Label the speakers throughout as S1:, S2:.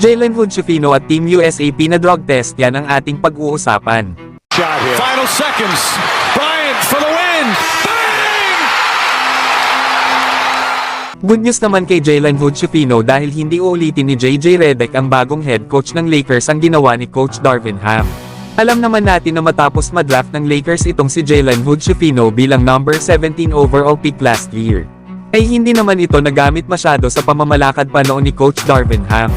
S1: Jalen Hood-Schifino at Team USA pinadrug test, yan ang ating pag-uusapan.
S2: Final seconds. Bryant for the win. Bang!
S1: Good news naman kay Jalen Hood-Schifino dahil hindi uulitin ni JJ Redick ang bagong head coach ng Lakers ang ginawa ni Coach Darvin Ham. Alam naman natin na matapos madraft ng Lakers itong si Jalen Hood-Schifino bilang number 17 overall pick last year, ay hindi naman ito nagamit masyado sa pamamalakad pa noon ni Coach Darvin Ham,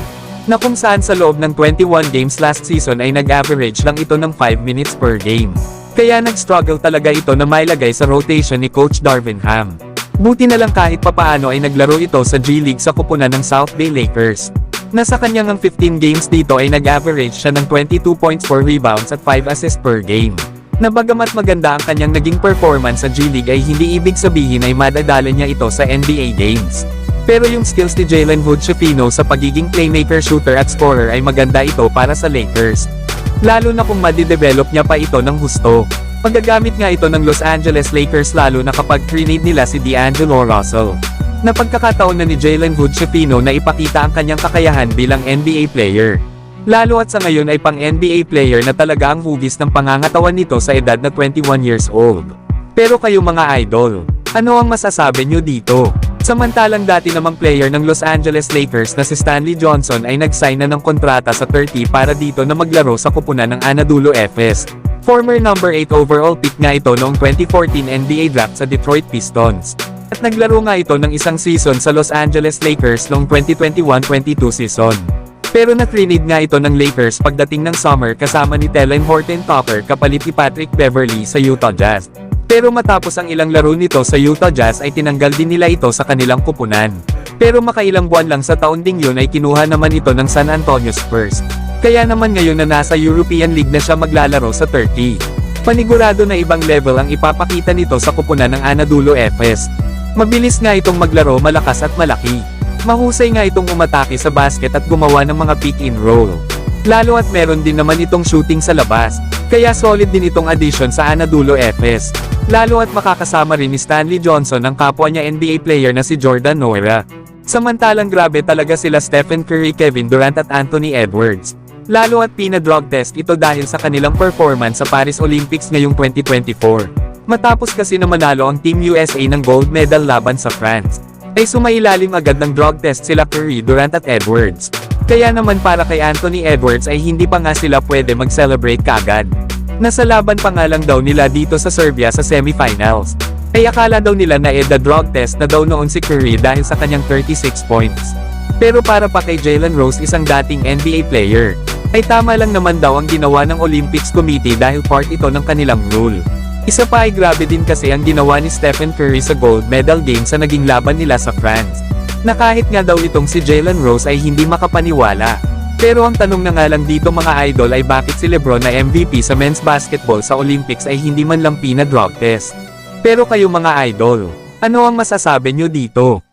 S1: na kung saan sa loob ng 21 games last season ay nag-average lang ito ng 5 minutes per game. Kaya nag-struggle talaga ito na mailagay sa rotation ni Coach Darvin Ham. Buti na lang kahit papaano ay naglaro ito sa G League sa kupunan ng South Bay Lakers. Nasa kanyang 15 games dito ay nag-average siya ng 22 points, 4 rebounds at 5 assists per game. Na bagamat maganda ang kanyang naging performance sa G League ay hindi ibig sabihin ay madadala niya ito sa NBA games. Pero yung skills ni Jalen Hood-Schifino sa pagiging playmaker, shooter at scorer ay maganda ito para sa Lakers. Lalo na kung madidevelop niya pa ito ng husto. Paggagamit nga ito ng Los Angeles Lakers lalo na kapag trade nila si D'Angelo Russell. Na pagkakataon na ni Jalen Hood-Schifino na ipakita ang kanyang kakayahan bilang NBA player. Lalo at sa ngayon ay pang NBA player na talaga ang hugis ng pangangatawan nito sa edad na 21 years old. Pero kayo mga idol, ano ang masasabi nyo dito? Samantalang dati namang player ng Los Angeles Lakers na si Stanley Johnson ay nag-sign na ng kontrata sa 30 para dito na maglaro sa kupunan ng Anadolu Efes. Former number 8 overall pick nga ito noong 2014 NBA draft sa Detroit Pistons. At naglaro nga ito ng isang season sa Los Angeles Lakers noong 2021-22 season. Pero na-trade nga ito ng Lakers pagdating ng summer kasama ni Talen Horton-Tucker kapalit ni Patrick Beverley sa Utah Jazz. Pero matapos ang ilang laro nito sa Utah Jazz ay tinanggal din nila ito sa kanilang kupunan. Pero makailang buwan lang sa taon ding yun ay kinuha naman ito ng San Antonio Spurs. Kaya naman ngayon na nasa European League na siya maglalaro sa Turkey. Panigurado na ibang level ang ipapakita nito sa kupunan ng Anadolu Efes. Mabilis nga itong maglaro, malakas at malaki. Mahusay nga itong umatake sa basket at gumawa ng mga pick and roll. Lalo at meron din naman itong shooting sa labas. Kaya solid din itong addition sa Anadolu Efes. Lalo at makakasama rin ni Stanley Johnson ang kapwa niya NBA player na si Jordan Nwora. Samantalang grabe talaga sila Stephen Curry, Kevin Durant at Anthony Edwards. Lalo at pinadrug test ito dahil sa kanilang performance sa Paris Olympics ngayong 2024. Matapos kasi na manalo ang Team USA ng gold medal laban sa France, ay sumailalim agad ng drug test sila Curry, Durant at Edwards. Kaya naman para kay Anthony Edwards ay hindi pa nga sila pwede mag-celebrate kaagad. Nasa laban pa nga lang daw nila dito sa Serbia sa semifinals. Ay akala daw nila na drug test na daw noon si Curry dahil sa kanyang 36 points. Pero para pa kay Jalen Rose, isang dating NBA player, ay tama lang naman daw ang ginawa ng Olympics Committee dahil part ito ng kanilang rule. Isa pa ay grabe din kasi ang ginawa ni Stephen Curry sa gold medal game sa naging laban nila sa France. Na kahit nga daw itong si Jalen Rose ay hindi makapaniwala. Pero ang tanong na nga lang dito mga idol ay bakit si LeBron na MVP sa men's basketball sa Olympics ay hindi man lang pinadrug test. Pero kayo mga idol, ano ang masasabi nyo dito?